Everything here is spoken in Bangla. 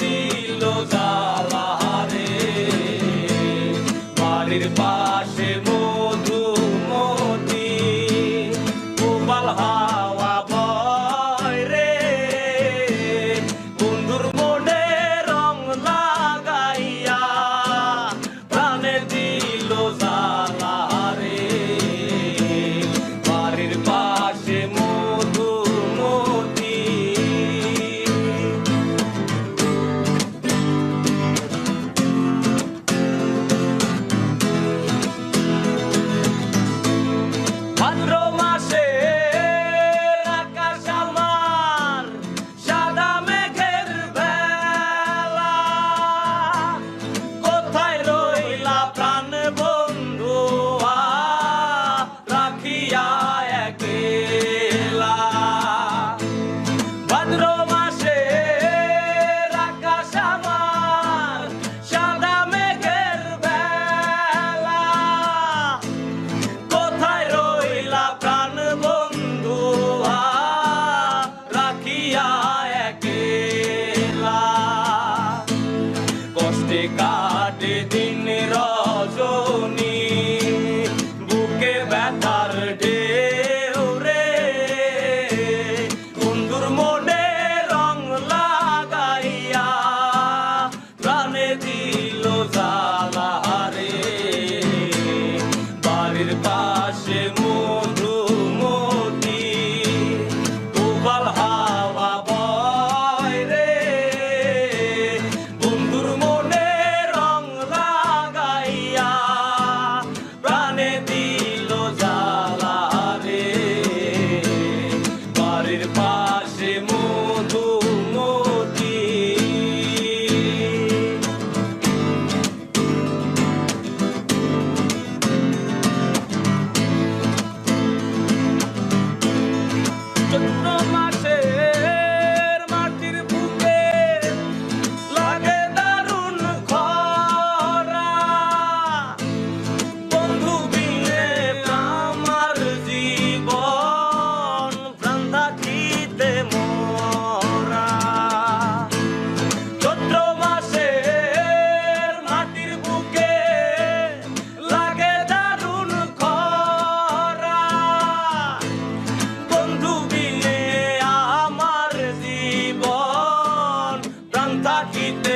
দিল জ্বালা রে। বাড়ির পাশে মধুমতি উবাল হাওয়া বয় রে। বন্ধুর মনে রং লাগাইয়া প্রাণে দিল জ্বালা রে। বাড়ির পাশে মধুমতি ভাদ্র মাসে আকাশ আমার সাদা মেঘের ভেলা। কোথায় রইলা প্রাণ বন্ধু রাখিয়া একলা। ভাদ্র মাসে আকাশ আমার সাদা মেঘের ভেলা। কোথায় রইলা প্রাণ বন্ধু রাখিয়া একলা। কষ্টে কাটে দিন রজনী বুকে ব্যথার ঢেউ রে। বন্ধুর মনে রং লাগাইয়া প্রাণে দিল জ্বালা রে। বাড়ির পাশে মধুমতি উবাল হাওয়া বয় রে। বন্ধুর মনে রং লাগাইয়া প্রাণে দিল জ্বালা রে। বাড়ির পাশে মধুমতি চৈত্র মাসের মাটির বুকে লাগে দারুণ খরা। বন্ধু বিনে আমার জীবন প্রাণ থাকিতে মরা। চৈত্র মাসের মাটির বুকে লাগে দারুণ খরা। বন্ধু বিনে আমার জীবন প্রাণ থাকিতে